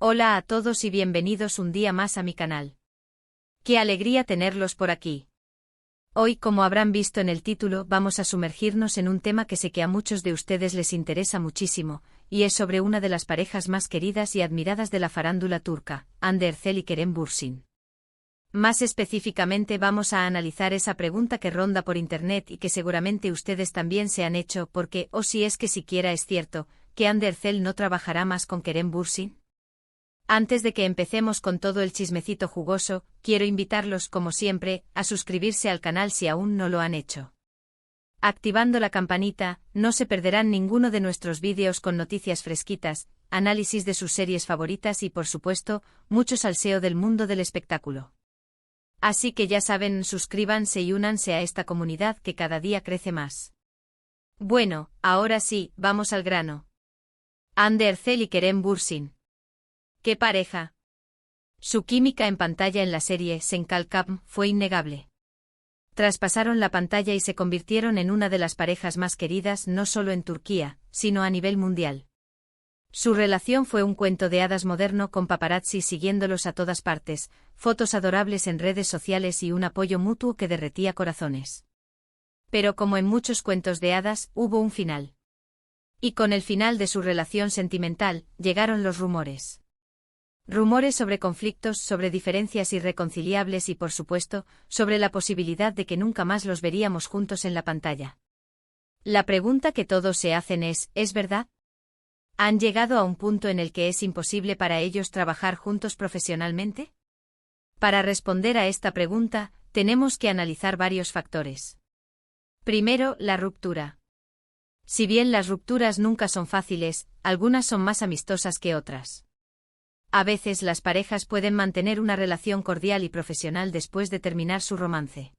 Hola a todos y bienvenidos un día más a mi canal. ¡Qué alegría tenerlos por aquí! Hoy, como habrán visto en el título, vamos a sumergirnos en un tema que sé que a muchos de ustedes les interesa muchísimo, y es sobre una de las parejas más queridas y admiradas de la farándula turca, Hande Erçel y Kerem Bürsin. Más específicamente vamos a analizar esa pregunta que ronda por internet y que seguramente ustedes también se han hecho porque, o si es que siquiera es cierto, que Hande Erçel no trabajará más con Kerem Bürsin. Antes de que empecemos con todo el chismecito jugoso, quiero invitarlos, como siempre, a suscribirse al canal si aún no lo han hecho. Activando la campanita, no se perderán ninguno de nuestros vídeos con noticias fresquitas, análisis de sus series favoritas y, por supuesto, mucho salseo del mundo del espectáculo. Así que ya saben, suscríbanse y únanse a esta comunidad que cada día crece más. Bueno, ahora sí, vamos al grano. Hande Erçel y Kerem Bürsin. ¡Qué pareja! Su química en pantalla en la serie Sen Kalkam fue innegable. Traspasaron la pantalla y se convirtieron en una de las parejas más queridas no solo en Turquía, sino a nivel mundial. Su relación fue un cuento de hadas moderno con paparazzi siguiéndolos a todas partes, fotos adorables en redes sociales y un apoyo mutuo que derretía corazones. Pero como en muchos cuentos de hadas, hubo un final. Y con el final de su relación sentimental, llegaron los rumores. Rumores sobre conflictos, sobre diferencias irreconciliables y, por supuesto, sobre la posibilidad de que nunca más los veríamos juntos en la pantalla. La pregunta que todos se hacen ¿es verdad? ¿Han llegado a un punto en el que es imposible para ellos trabajar juntos profesionalmente? Para responder a esta pregunta, tenemos que analizar varios factores. Primero, la ruptura. Si bien las rupturas nunca son fáciles, algunas son más amistosas que otras. A veces las parejas pueden mantener una relación cordial y profesional después de terminar su romance.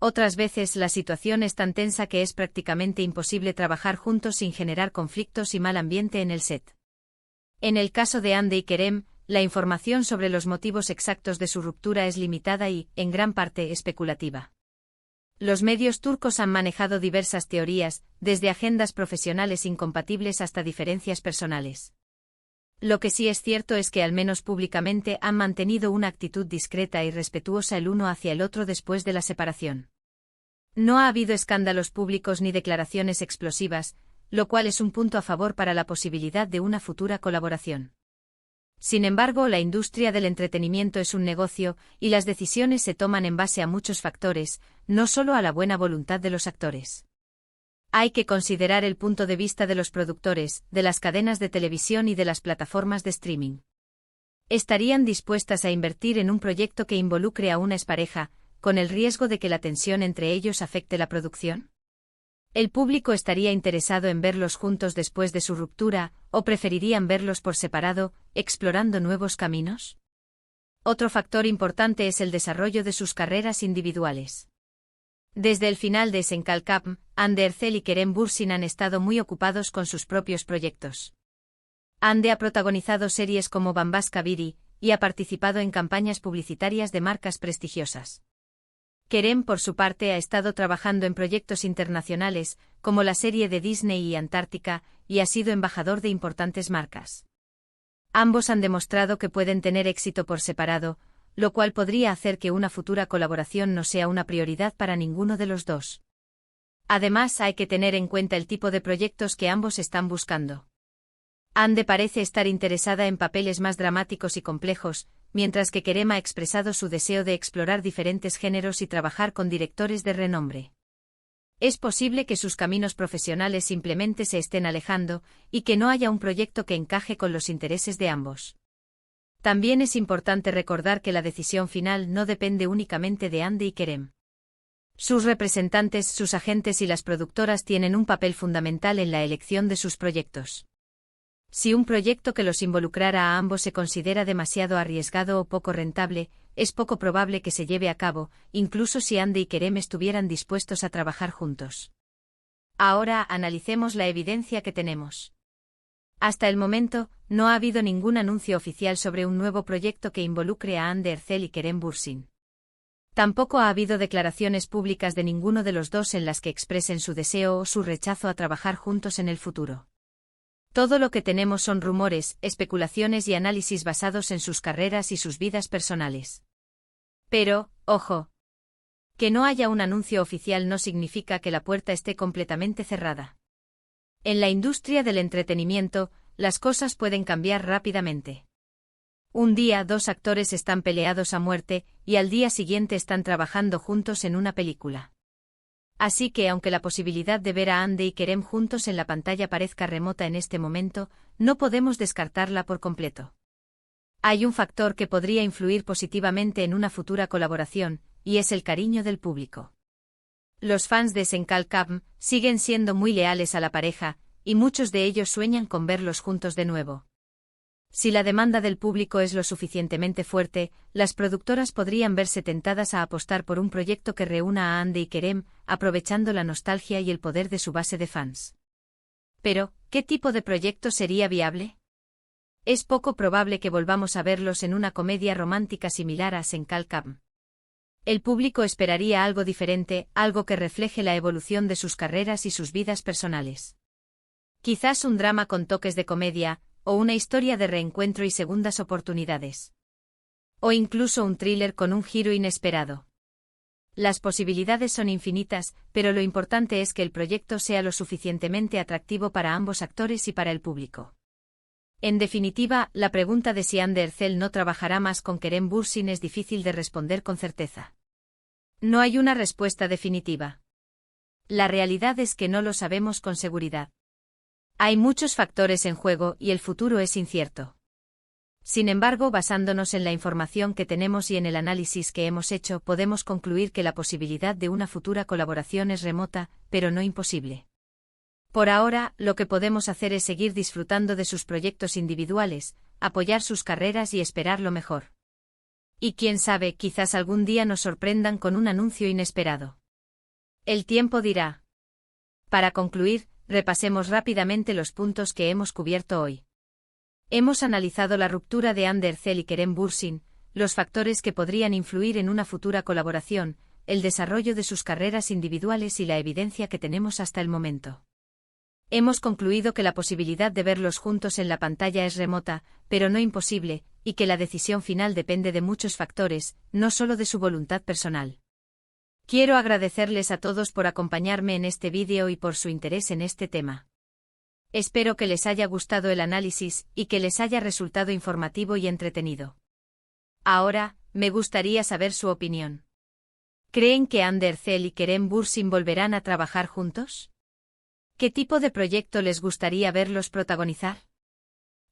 Otras veces la situación es tan tensa que es prácticamente imposible trabajar juntos sin generar conflictos y mal ambiente en el set. En el caso de Hande y Kerem, la información sobre los motivos exactos de su ruptura es limitada y, en gran parte, especulativa. Los medios turcos han manejado diversas teorías, desde agendas profesionales incompatibles hasta diferencias personales. Lo que sí es cierto es que al menos públicamente han mantenido una actitud discreta y respetuosa el uno hacia el otro después de la separación. No ha habido escándalos públicos ni declaraciones explosivas, lo cual es un punto a favor para la posibilidad de una futura colaboración. Sin embargo, la industria del entretenimiento es un negocio, y las decisiones se toman en base a muchos factores, no solo a la buena voluntad de los actores. Hay que considerar el punto de vista de los productores, de las cadenas de televisión y de las plataformas de streaming. ¿Estarían dispuestas a invertir en un proyecto que involucre a una expareja, con el riesgo de que la tensión entre ellos afecte la producción? ¿El público estaría interesado en verlos juntos después de su ruptura, o preferirían verlos por separado, explorando nuevos caminos? Otro factor importante es el desarrollo de sus carreras individuales. Desde el final de Sen Kalkam, Hande Erçel y Kerem Bürsin han estado muy ocupados con sus propios proyectos. Hande ha protagonizado series como Bambaşka Biri, y ha participado en campañas publicitarias de marcas prestigiosas. Kerem, por su parte, ha estado trabajando en proyectos internacionales, como la serie de Disney y Antártica, y ha sido embajador de importantes marcas. Ambos han demostrado que pueden tener éxito por separado, lo cual podría hacer que una futura colaboración no sea una prioridad para ninguno de los dos. Además, hay que tener en cuenta el tipo de proyectos que ambos están buscando. Hande parece estar interesada en papeles más dramáticos y complejos, mientras que Kerem ha expresado su deseo de explorar diferentes géneros y trabajar con directores de renombre. Es posible que sus caminos profesionales simplemente se estén alejando, y que no haya un proyecto que encaje con los intereses de ambos. También es importante recordar que la decisión final no depende únicamente de Hande y Kerem. Sus representantes, sus agentes y las productoras tienen un papel fundamental en la elección de sus proyectos. Si un proyecto que los involucrara a ambos se considera demasiado arriesgado o poco rentable, es poco probable que se lleve a cabo, incluso si Hande y Kerem estuvieran dispuestos a trabajar juntos. Ahora analicemos la evidencia que tenemos. Hasta el momento, no ha habido ningún anuncio oficial sobre un nuevo proyecto que involucre a Hande Erçel y Kerem Bürsin. Tampoco ha habido declaraciones públicas de ninguno de los dos en las que expresen su deseo o su rechazo a trabajar juntos en el futuro. Todo lo que tenemos son rumores, especulaciones y análisis basados en sus carreras y sus vidas personales. Pero, ojo. Que no haya un anuncio oficial no significa que la puerta esté completamente cerrada. En la industria del entretenimiento, las cosas pueden cambiar rápidamente. Un día 2 actores están peleados a muerte, y al día siguiente están trabajando juntos en una película. Así que aunque la posibilidad de ver a Andy y Kerem juntos en la pantalla parezca remota en este momento, no podemos descartarla por completo. Hay un factor que podría influir positivamente en una futura colaboración, y es el cariño del público. Los fans de Senkalkam siguen siendo muy leales a la pareja, y muchos de ellos sueñan con verlos juntos de nuevo. Si la demanda del público es lo suficientemente fuerte, las productoras podrían verse tentadas a apostar por un proyecto que reúna a Andy y Kerem, aprovechando la nostalgia y el poder de su base de fans. Pero, ¿qué tipo de proyecto sería viable? Es poco probable que volvamos a verlos en una comedia romántica similar a Senkalkam. El público esperaría algo diferente, algo que refleje la evolución de sus carreras y sus vidas personales. Quizás un drama con toques de comedia, o una historia de reencuentro y segundas oportunidades. O incluso un thriller con un giro inesperado. Las posibilidades son infinitas, pero lo importante es que el proyecto sea lo suficientemente atractivo para ambos actores y para el público. En definitiva, la pregunta de si Ander Erzel no trabajará más con Kerem Bürsin es difícil de responder con certeza. No hay una respuesta definitiva. La realidad es que no lo sabemos con seguridad. Hay muchos factores en juego y el futuro es incierto. Sin embargo, basándonos en la información que tenemos y en el análisis que hemos hecho, podemos concluir que la posibilidad de una futura colaboración es remota, pero no imposible. Por ahora, lo que podemos hacer es seguir disfrutando de sus proyectos individuales, apoyar sus carreras y esperar lo mejor. Y quién sabe, quizás algún día nos sorprendan con un anuncio inesperado. El tiempo dirá. Para concluir, repasemos rápidamente los puntos que hemos cubierto hoy. Hemos analizado la ruptura de Ander Erzel y Kerem Bürsin, los factores que podrían influir en una futura colaboración, el desarrollo de sus carreras individuales y la evidencia que tenemos hasta el momento. Hemos concluido que la posibilidad de verlos juntos en la pantalla es remota, pero no imposible, y que la decisión final depende de muchos factores, no solo de su voluntad personal. Quiero agradecerles a todos por acompañarme en este vídeo y por su interés en este tema. Espero que les haya gustado el análisis y que les haya resultado informativo y entretenido. Ahora, me gustaría saber su opinión. ¿Creen que Ander Erzel y Kerem Bürsin volverán a trabajar juntos? ¿Qué tipo de proyecto les gustaría verlos protagonizar?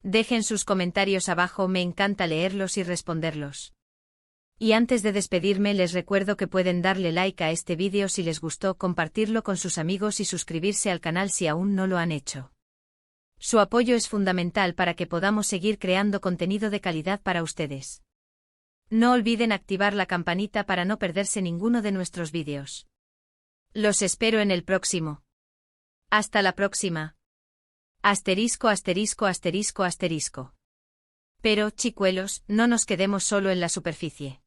Dejen sus comentarios abajo, me encanta leerlos y responderlos. Y antes de despedirme les recuerdo que pueden darle like a este vídeo si les gustó, compartirlo con sus amigos y suscribirse al canal si aún no lo han hecho. Su apoyo es fundamental para que podamos seguir creando contenido de calidad para ustedes. No olviden activar la campanita para no perderse ninguno de nuestros vídeos. Los espero en el próximo. Hasta la próxima. Asterisco, asterisco, asterisco, asterisco. Pero, chicuelos, no nos quedemos solo en la superficie.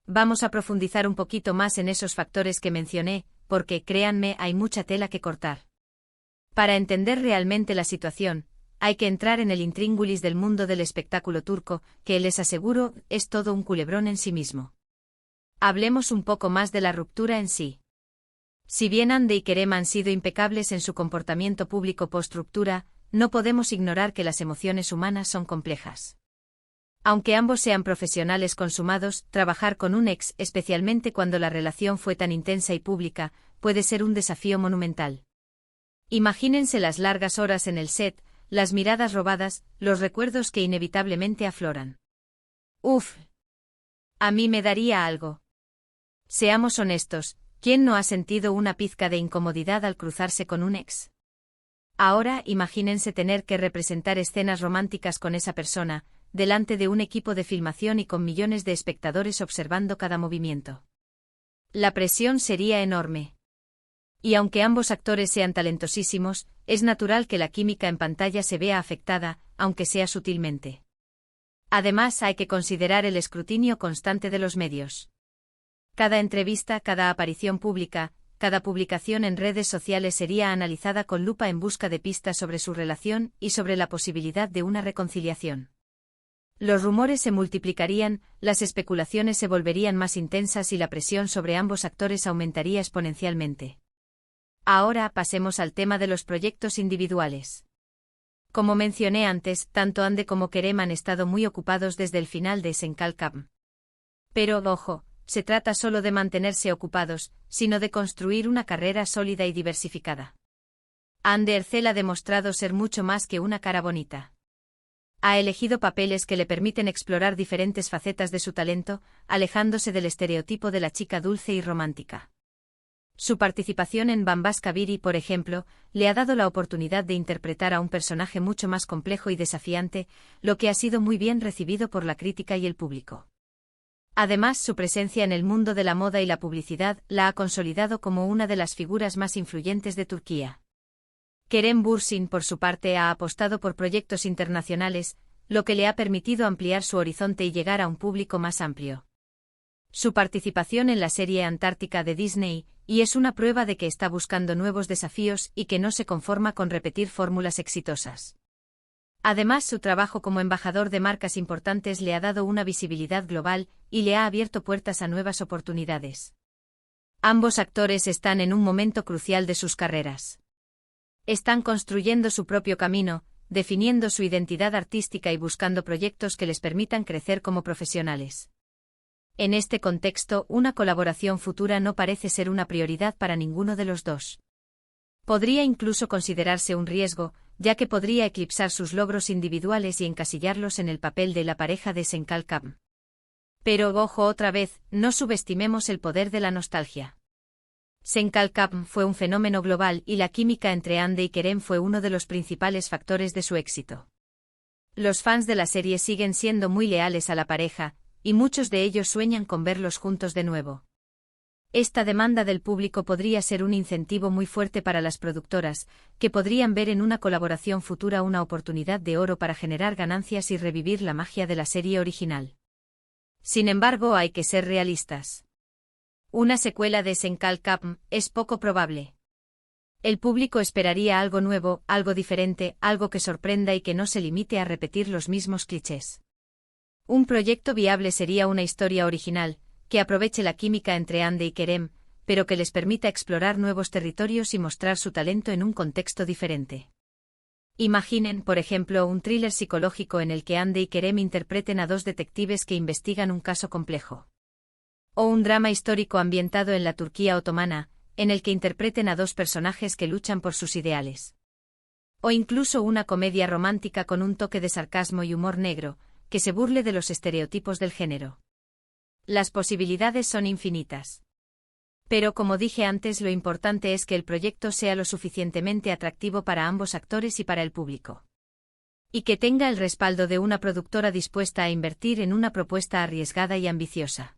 Vamos a profundizar un poquito más en esos factores que mencioné, porque, créanme, hay mucha tela que cortar. Para entender realmente la situación, hay que entrar en el intríngulis del mundo del espectáculo turco, que les aseguro, es todo un culebrón en sí mismo. Hablemos un poco más de la ruptura en sí. Si bien Andy y Kerem han sido impecables en su comportamiento público post-ruptura, no podemos ignorar que las emociones humanas son complejas. Aunque ambos sean profesionales consumados, trabajar con un ex, especialmente cuando la relación fue tan intensa y pública, puede ser un desafío monumental. Imagínense las largas horas en el set, las miradas robadas, los recuerdos que inevitablemente afloran. Uf. A mí me daría algo. Seamos honestos. ¿Quién no ha sentido una pizca de incomodidad al cruzarse con un ex? Ahora, imagínense tener que representar escenas románticas con esa persona, delante de un equipo de filmación y con millones de espectadores observando cada movimiento. La presión sería enorme. Y aunque ambos actores sean talentosísimos, es natural que la química en pantalla se vea afectada, aunque sea sutilmente. Además, hay que considerar el escrutinio constante de los medios. Cada entrevista, cada aparición pública, cada publicación en redes sociales sería analizada con lupa en busca de pistas sobre su relación y sobre la posibilidad de una reconciliación. Los rumores se multiplicarían, las especulaciones se volverían más intensas y la presión sobre ambos actores aumentaría exponencialmente. Ahora pasemos al tema de los proyectos individuales. Como mencioné antes, tanto Ande como Kerem han estado muy ocupados desde el final de Senkalkam. Pero, ojo, se trata solo de mantenerse ocupados, sino de construir una carrera sólida y diversificada. Ande Ercel ha demostrado ser mucho más que una cara bonita. Ha elegido papeles que le permiten explorar diferentes facetas de su talento, alejándose del estereotipo de la chica dulce y romántica. Su participación en Bambas Kabiri, por ejemplo, le ha dado la oportunidad de interpretar a un personaje mucho más complejo y desafiante, lo que ha sido muy bien recibido por la crítica y el público. Además, su presencia en el mundo de la moda y la publicidad la ha consolidado como una de las figuras más influyentes de Turquía. Kerem Bürsin, por su parte, ha apostado por proyectos internacionales, lo que le ha permitido ampliar su horizonte y llegar a un público más amplio. Su participación en la serie Antártica de Disney y es una prueba de que está buscando nuevos desafíos y que no se conforma con repetir fórmulas exitosas. Además, su trabajo como embajador de marcas importantes le ha dado una visibilidad global y le ha abierto puertas a nuevas oportunidades. Ambos actores están en un momento crucial de sus carreras. Están construyendo su propio camino, definiendo su identidad artística y buscando proyectos que les permitan crecer como profesionales. En este contexto, una colaboración futura no parece ser una prioridad para ninguno de los dos. Podría incluso considerarse un riesgo, ya que podría eclipsar sus logros individuales y encasillarlos en el papel de la pareja de Senkalkam. Pero, ojo otra vez, no subestimemos el poder de la nostalgia. Senkalkam fue un fenómeno global y la química entre Ande y Kerem fue uno de los principales factores de su éxito. Los fans de la serie siguen siendo muy leales a la pareja, y muchos de ellos sueñan con verlos juntos de nuevo. Esta demanda del público podría ser un incentivo muy fuerte para las productoras, que podrían ver en una colaboración futura una oportunidad de oro para generar ganancias y revivir la magia de la serie original. Sin embargo, hay que ser realistas. Una secuela de Senkalkam es poco probable. El público esperaría algo nuevo, algo diferente, algo que sorprenda y que no se limite a repetir los mismos clichés. Un proyecto viable sería una historia original, que aproveche la química entre Ande y Kerem, pero que les permita explorar nuevos territorios y mostrar su talento en un contexto diferente. Imaginen, por ejemplo, un thriller psicológico en el que Ande y Kerem interpreten a dos detectives que investigan un caso complejo. O un drama histórico ambientado en la Turquía otomana, en el que interpreten a dos personajes que luchan por sus ideales. O incluso una comedia romántica con un toque de sarcasmo y humor negro, que se burle de los estereotipos del género. Las posibilidades son infinitas. Pero como dije antes, lo importante es que el proyecto sea lo suficientemente atractivo para ambos actores y para el público. Y que tenga el respaldo de una productora dispuesta a invertir en una propuesta arriesgada y ambiciosa.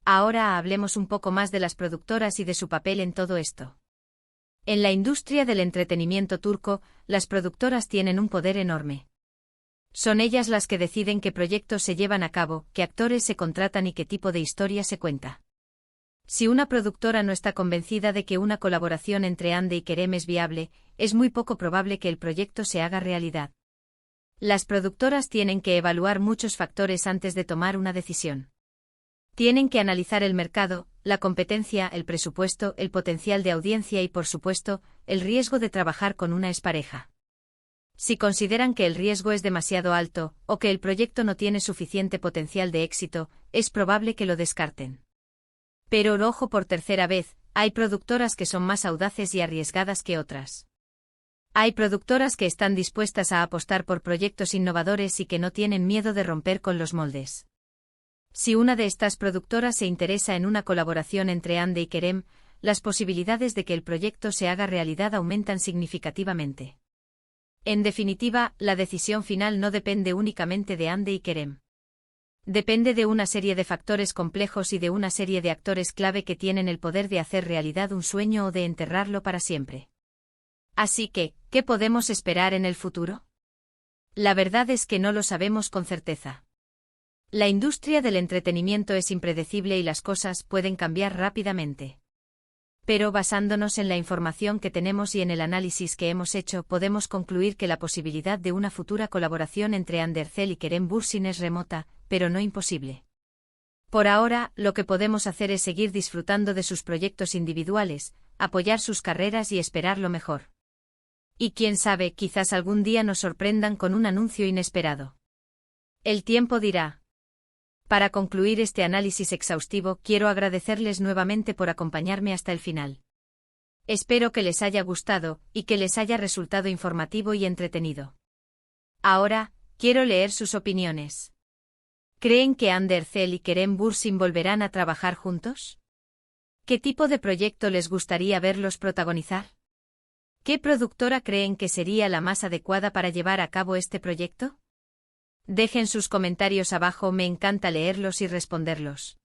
Ahora hablemos un poco más de las productoras y de su papel en todo esto. En la industria del entretenimiento turco, las productoras tienen un poder enorme. Son ellas las que deciden qué proyectos se llevan a cabo, qué actores se contratan y qué tipo de historia se cuenta. Si una productora no está convencida de que una colaboración entre Ande y Kerem es viable, es muy poco probable que el proyecto se haga realidad. Las productoras tienen que evaluar muchos factores antes de tomar una decisión. Tienen que analizar el mercado, la competencia, el presupuesto, el potencial de audiencia y, por supuesto, el riesgo de trabajar con una expareja. Si consideran que el riesgo es demasiado alto, o que el proyecto no tiene suficiente potencial de éxito, es probable que lo descarten. Pero ojo, por tercera vez, hay productoras que son más audaces y arriesgadas que otras. Hay productoras que están dispuestas a apostar por proyectos innovadores y que no tienen miedo de romper con los moldes. Si una de estas productoras se interesa en una colaboración entre Ande y Kerem, las posibilidades de que el proyecto se haga realidad aumentan significativamente. En definitiva, la decisión final no depende únicamente de Ande y Kerem. Depende de una serie de factores complejos y de una serie de actores clave que tienen el poder de hacer realidad un sueño o de enterrarlo para siempre. Así que, ¿qué podemos esperar en el futuro? La verdad es que no lo sabemos con certeza. La industria del entretenimiento es impredecible y las cosas pueden cambiar rápidamente. Pero basándonos en la información que tenemos y en el análisis que hemos hecho, podemos concluir que la posibilidad de una futura colaboración entre Andercel y Kerem Bürsin es remota, pero no imposible. Por ahora, lo que podemos hacer es seguir disfrutando de sus proyectos individuales, apoyar sus carreras y esperar lo mejor. Y quién sabe, quizás algún día nos sorprendan con un anuncio inesperado. El tiempo dirá. Para concluir este análisis exhaustivo, quiero agradecerles nuevamente por acompañarme hasta el final. Espero que les haya gustado, y que les haya resultado informativo y entretenido. Ahora, quiero leer sus opiniones. ¿Creen que Andercel y Kerem Bürsin volverán a trabajar juntos? ¿Qué tipo de proyecto les gustaría verlos protagonizar? ¿Qué productora creen que sería la más adecuada para llevar a cabo este proyecto? Dejen sus comentarios abajo, me encanta leerlos y responderlos.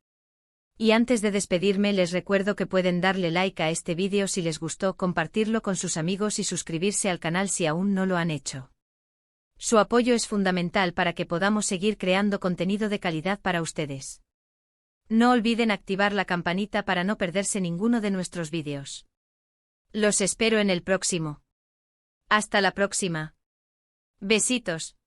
Y antes de despedirme les recuerdo que pueden darle like a este vídeo si les gustó, compartirlo con sus amigos y suscribirse al canal si aún no lo han hecho. Su apoyo es fundamental para que podamos seguir creando contenido de calidad para ustedes. No olviden activar la campanita para no perderse ninguno de nuestros vídeos. Los espero en el próximo. Hasta la próxima. Besitos.